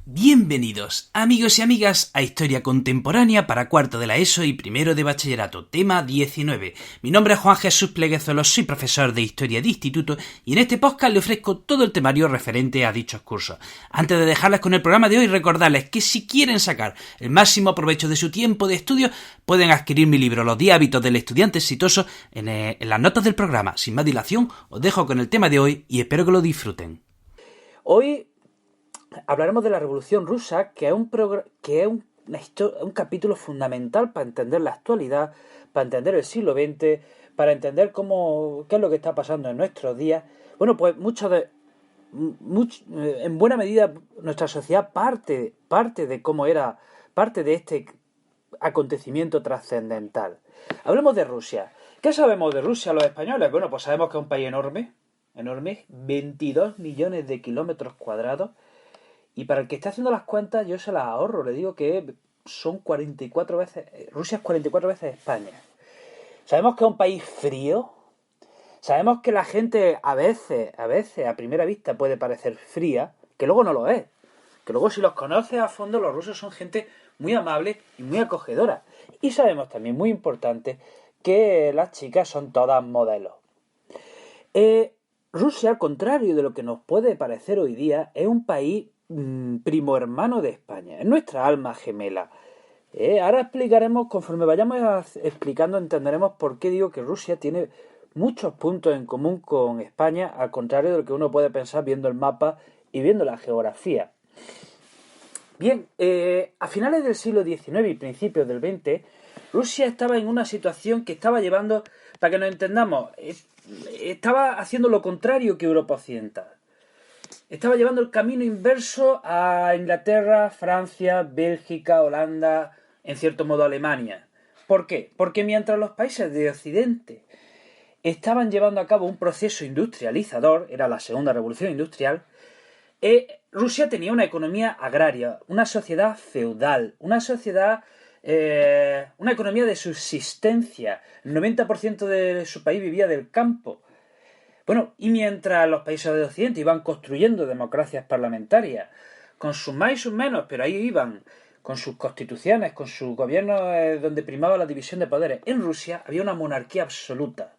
Bienvenidos, amigos y amigas, a Historia Contemporánea para cuarto de la ESO y primero de bachillerato, tema 19. Mi nombre es Juan Jesús Pleguezolo, soy profesor de Historia de Instituto y en este podcast le ofrezco todo el temario referente a dichos cursos. Antes de dejarles con el programa de hoy, recordarles que si quieren sacar el máximo provecho de su tiempo de estudio, pueden adquirir mi libro Los 10 hábitos del estudiante exitoso en las notas del programa. Sin más dilación, os dejo con el tema de hoy y espero que lo disfruten. Hoy hablaremos de la Revolución Rusa, que es un capítulo fundamental para entender la actualidad, para entender el siglo XX, para entender qué es lo que está pasando en nuestros días. Bueno, pues en buena medida nuestra sociedad parte de este acontecimiento trascendental. Hablemos de Rusia. ¿Qué sabemos de Rusia los españoles? Bueno, pues sabemos que es un país enorme, 22 millones de kilómetros cuadrados. Y para el que esté haciendo las cuentas, yo se las ahorro. Le digo que son 44 veces... Rusia es 44 veces España. Sabemos que es un país frío. Sabemos que la gente a veces, a primera vista, puede parecer fría, que luego no lo es. Que luego, si los conoces a fondo, los rusos son gente muy amable y muy acogedora. Y sabemos también, muy importante, que las chicas son todas modelos. Rusia, al contrario de lo que nos puede parecer hoy día, es un país primo hermano de España, es nuestra alma gemela. Ahora explicaremos, conforme vayamos explicando, entenderemos por qué digo que Rusia tiene muchos puntos en común con España, al contrario de lo que uno puede pensar viendo el mapa y viendo la geografía. Bien, a finales del siglo XIX y principios del XX, Rusia estaba en una situación que estaba llevando, para que nos entendamos, estaba haciendo lo contrario que Europa Occidental. Estaba llevando el camino inverso a Inglaterra, Francia, Bélgica, Holanda, en cierto modo Alemania. ¿Por qué? Porque mientras los países de Occidente estaban llevando a cabo un proceso industrializador, era la segunda revolución industrial, Rusia tenía una economía agraria, una sociedad feudal, una economía de subsistencia. El 90% de su país vivía del campo. Bueno, y mientras los países de Occidente iban construyendo democracias parlamentarias, con sus más y sus menos, pero ahí iban, con sus constituciones, con sus gobiernos donde primaba la división de poderes, en Rusia había una monarquía absoluta,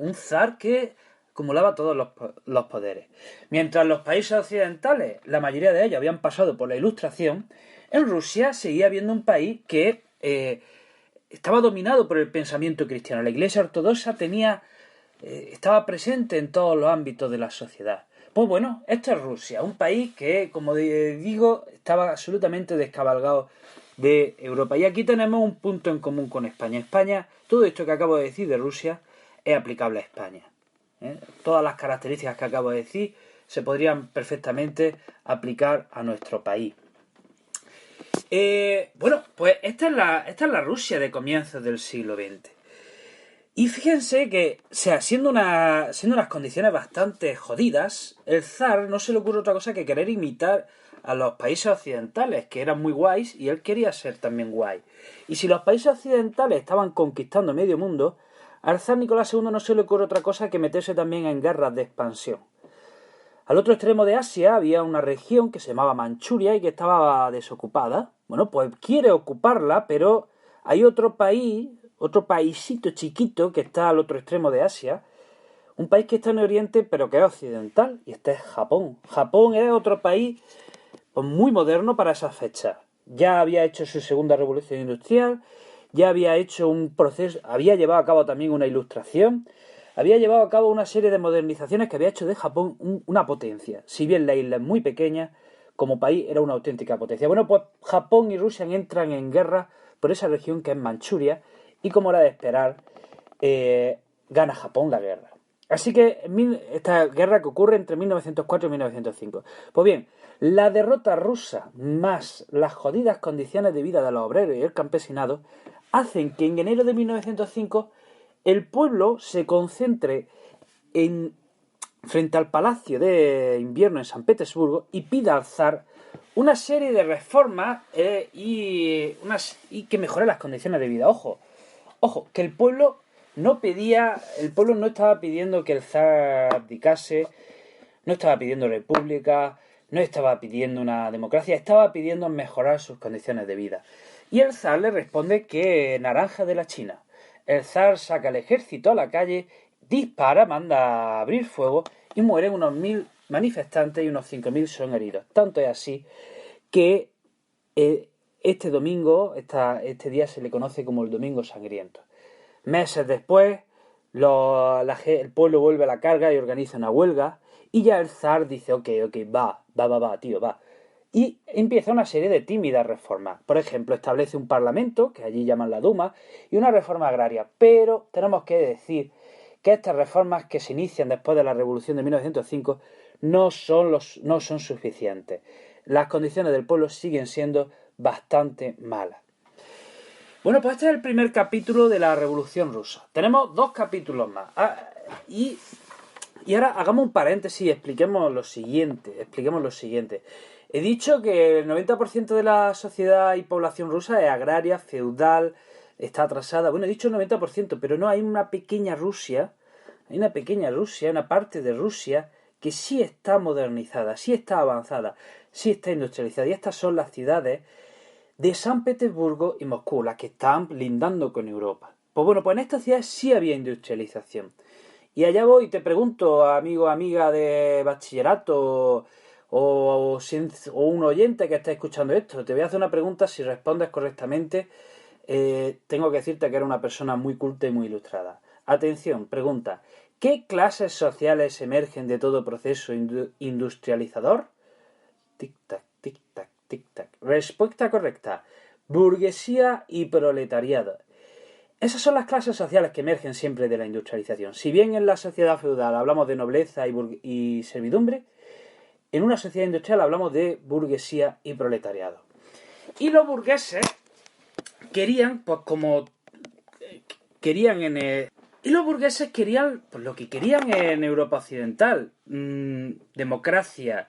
un zar que acumulaba todos los poderes. Mientras los países occidentales, la mayoría de ellos habían pasado por la Ilustración, en Rusia seguía habiendo un país que estaba dominado por el pensamiento cristiano. La Iglesia ortodoxa estaba presente en todos los ámbitos de la sociedad. Pues bueno, esto es Rusia, un país que, como digo, estaba absolutamente descabalgado de Europa. Y aquí tenemos un punto en común con España. España, todo esto que acabo de decir de Rusia, es aplicable a España. Todas las características que acabo de decir se podrían perfectamente aplicar a nuestro país. Bueno, pues esta es la Rusia de comienzos del siglo XX. Y fíjense que, siendo unas condiciones bastante jodidas, el zar no se le ocurre otra cosa que querer imitar a los países occidentales, que eran muy guays, y él quería ser también guay. Y si los países occidentales estaban conquistando medio mundo, al zar Nicolás II no se le ocurre otra cosa que meterse también en guerras de expansión. Al otro extremo de Asia había una región que se llamaba Manchuria y que estaba desocupada. Bueno, pues quiere ocuparla, pero hay otro paísito chiquito que está al otro extremo de Asia, un país que está en Oriente pero que es occidental, y este es Japón. Japón es otro país pues, muy moderno para esas fechas. Ya había hecho su segunda revolución industrial, ya había hecho un proceso, había llevado a cabo también una ilustración, había llevado a cabo una serie de modernizaciones que había hecho de Japón una potencia. Si bien la isla es muy pequeña, como país era una auténtica potencia. Bueno, pues Japón y Rusia entran en guerra por esa región que es Manchuria, y como era de esperar, gana Japón la guerra. Así que esta guerra que ocurre entre 1904 y 1905. Pues bien, la derrota rusa más las jodidas condiciones de vida de los obreros y el campesinado hacen que en enero de 1905 el pueblo se concentre frente al Palacio de Invierno en San Petersburgo y pida al zar una serie de reformas y que mejore las condiciones de vida. Ojo, que el pueblo no estaba pidiendo que el zar abdicase, no estaba pidiendo república, no estaba pidiendo una democracia, estaba pidiendo mejorar sus condiciones de vida. Y el zar le responde que naranja de la China. El zar saca el ejército a la calle, dispara, manda a abrir fuego y mueren unos 1000 manifestantes y unos 5000 son heridos. Tanto es así que este domingo, este día se le conoce como el Domingo Sangriento. Meses después, el pueblo vuelve a la carga y organiza una huelga y ya el zar dice, ok, va, tío, va. Y empieza una serie de tímidas reformas. Por ejemplo, establece un parlamento, que allí llaman la Duma, y una reforma agraria. Pero tenemos que decir que estas reformas que se inician después de la Revolución de 1905 no son suficientes. Las condiciones del pueblo siguen siendo bastante malas. Bueno, pues este es el primer capítulo de la Revolución Rusa. Tenemos 2 capítulos más. Y ahora hagamos un paréntesis y expliquemos lo siguiente. He dicho que el 90% de la sociedad y población rusa es agraria, feudal, está atrasada. Bueno, he dicho el 90%, pero no, hay una pequeña Rusia, una parte de Rusia que sí está modernizada, sí está avanzada, sí está industrializada. Y estas son las ciudades de San Petersburgo y Moscú, las que están lindando con Europa. Pues bueno, pues en estas ciudades sí había industrialización. Y allá voy y te pregunto, amigo o amiga de bachillerato o un oyente que está escuchando esto, te voy a hacer una pregunta. Si respondes correctamente, tengo que decirte que eres una persona muy culta y muy ilustrada. Atención, pregunta. ¿Qué clases sociales emergen de todo proceso industrializador? Tic-tac, tic-tac, tic-tac. Respuesta correcta. Burguesía y proletariado. Esas son las clases sociales que emergen siempre de la industrialización. Si bien en la sociedad feudal hablamos de nobleza y servidumbre, en una sociedad industrial hablamos de burguesía y proletariado. Y los burgueses querían, pues como querían lo que querían en Europa Occidental. Democracia,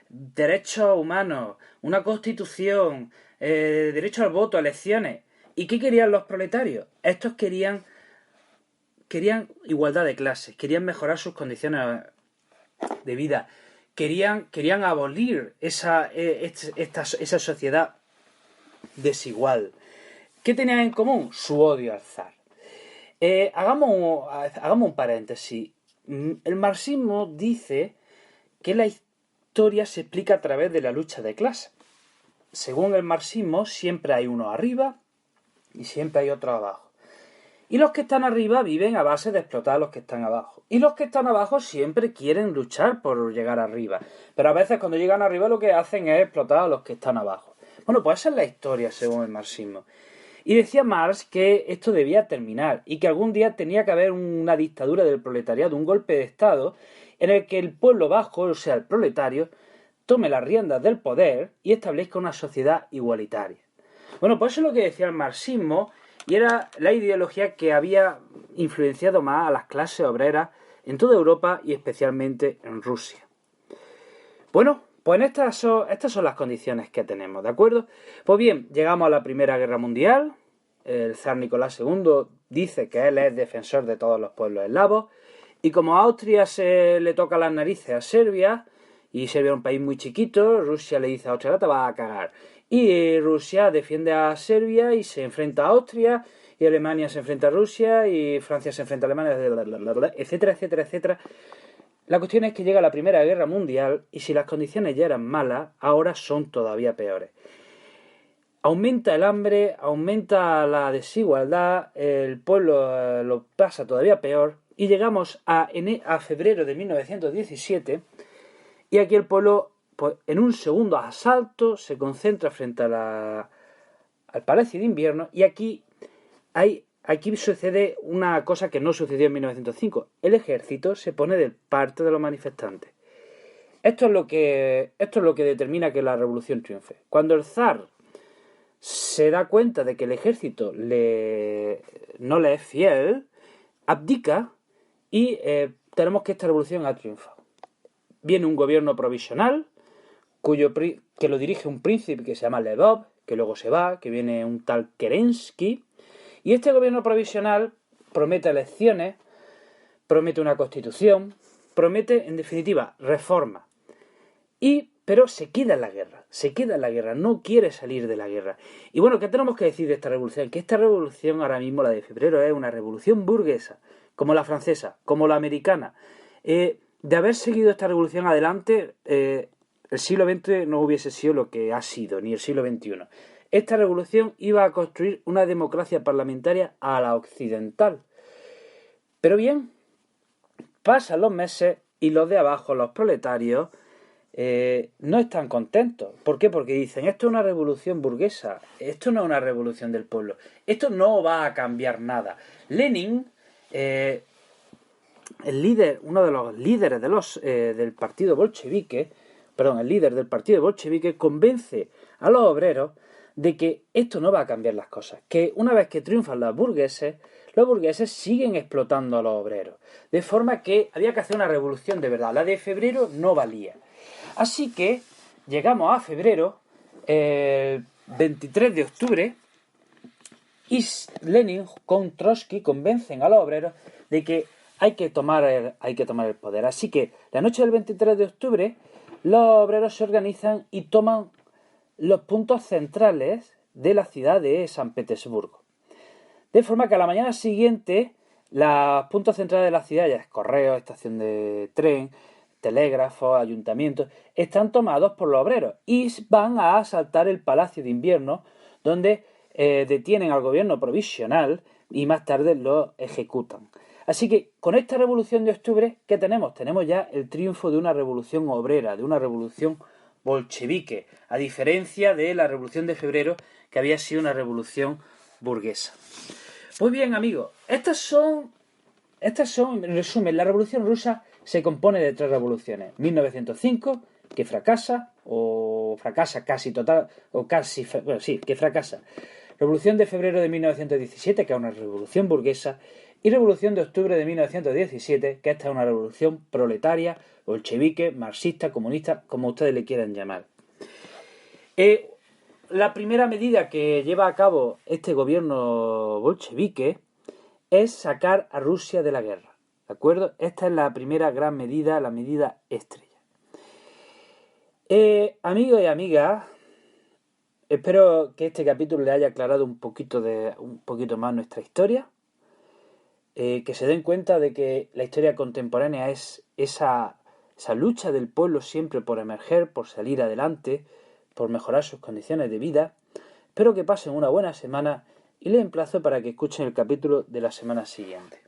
derechos humanos, una constitución, derecho al voto, elecciones. ¿Y qué querían los proletarios? Estos querían igualdad de clases, querían mejorar sus condiciones de vida, querían abolir esa sociedad desigual. ¿Qué tenían en común? Su odio al zar. Hagamos un paréntesis. El marxismo dice que la historia se explica a través de la lucha de clases. Según el marxismo, siempre hay uno arriba y siempre hay otro abajo. Y los que están arriba viven a base de explotar a los que están abajo. Y los que están abajo siempre quieren luchar por llegar arriba. Pero a veces cuando llegan arriba lo que hacen es explotar a los que están abajo. Bueno, pues esa es la historia según el marxismo. Y decía Marx que esto debía terminar y que algún día tenía que haber una dictadura del proletariado, un golpe de Estado en el que el pueblo bajo, o sea, el proletario, tome las riendas del poder y establezca una sociedad igualitaria. Bueno, pues eso es lo que decía el marxismo y era la ideología que había influenciado más a las clases obreras en toda Europa y especialmente en Rusia. Bueno, pues estas son las condiciones que tenemos, ¿de acuerdo? Pues bien, llegamos a la Primera Guerra Mundial. El zar Nicolás II dice que él es defensor de todos los pueblos eslavos. Y como a Austria se le toca las narices a Serbia, y Serbia es un país muy chiquito, Rusia le dice a Austria, te vas a cagar. Y Rusia defiende a Serbia y se enfrenta a Austria, y Alemania se enfrenta a Rusia, y Francia se enfrenta a Alemania, etcétera, etcétera, etcétera. La cuestión es que llega la Primera Guerra Mundial y si las condiciones ya eran malas, ahora son todavía peores. Aumenta el hambre, aumenta la desigualdad, el pueblo lo pasa todavía peor y llegamos a febrero de 1917 y aquí el pueblo, pues, en un segundo asalto se concentra frente al Palacio de Invierno y aquí sucede una cosa que no sucedió en 1905. El ejército se pone de parte de los manifestantes. Esto es lo que determina que la revolución triunfe. Cuando el zar se da cuenta de que el ejército no le es fiel, abdica y tenemos que esta revolución ha triunfado. Viene un gobierno provisional que lo dirige un príncipe que se llama Lvov, que luego se va, que viene un tal Kerensky. Y este gobierno provisional promete elecciones, promete una constitución, promete, en definitiva, reforma. pero se queda en la guerra, no quiere salir de la guerra. Y bueno, ¿qué tenemos que decir de esta revolución? Que esta revolución ahora mismo, la de febrero, es una revolución burguesa, como la francesa, como la americana. De haber seguido esta revolución adelante, el siglo XX no hubiese sido lo que ha sido, ni el siglo XXI. Esta revolución iba a construir una democracia parlamentaria a la occidental. Pero bien, pasan los meses y los de abajo, los proletarios, no están contentos. ¿Por qué? Porque dicen, esto es una revolución burguesa, esto no es una revolución del pueblo, esto no va a cambiar nada. Lenin, el líder, uno de los líderes del partido bolchevique, el líder del partido bolchevique convence a los obreros de que esto no va a cambiar las cosas, que una vez que triunfan los burgueses siguen explotando a los obreros, de forma que había que hacer una revolución de verdad. La de febrero no valía. Así que llegamos a febrero, el 23 de octubre, y Lenin con Trotsky convencen a los obreros de que hay que tomar el poder. Así que la noche del 23 de octubre los obreros se organizan y toman los puntos centrales de la ciudad de San Petersburgo. De forma que a la mañana siguiente los puntos centrales de la ciudad, ya es correo, estación de tren, telégrafos, ayuntamientos, están tomados por los obreros y van a asaltar el Palacio de Invierno, donde detienen al gobierno provisional y más tarde lo ejecutan. Así que con esta revolución de octubre, ¿qué tenemos? Tenemos ya el triunfo de una revolución obrera, de una revolución bolchevique, a diferencia de la revolución de febrero, que había sido una revolución burguesa. Muy bien, amigos, estas son, en resumen, la revolución rusa se compone de 3 revoluciones. 1905, que fracasa, o fracasa casi total, o casi, bueno, sí, que fracasa. Revolución de febrero de 1917, que es una revolución burguesa, y Revolución de octubre de 1917, que esta es una revolución proletaria, bolchevique, marxista, comunista, como ustedes le quieran llamar. La primera medida que lleva a cabo este gobierno bolchevique es sacar a Rusia de la guerra, ¿de acuerdo? Esta es la primera gran medida, la medida estrella. Amigos y amigas, espero que este capítulo le haya aclarado un poquito más nuestra historia, que se den cuenta de que la historia contemporánea es esa lucha del pueblo siempre por emerger, por salir adelante, por mejorar sus condiciones de vida. Espero que pasen una buena semana y les emplazo para que escuchen el capítulo de la semana siguiente.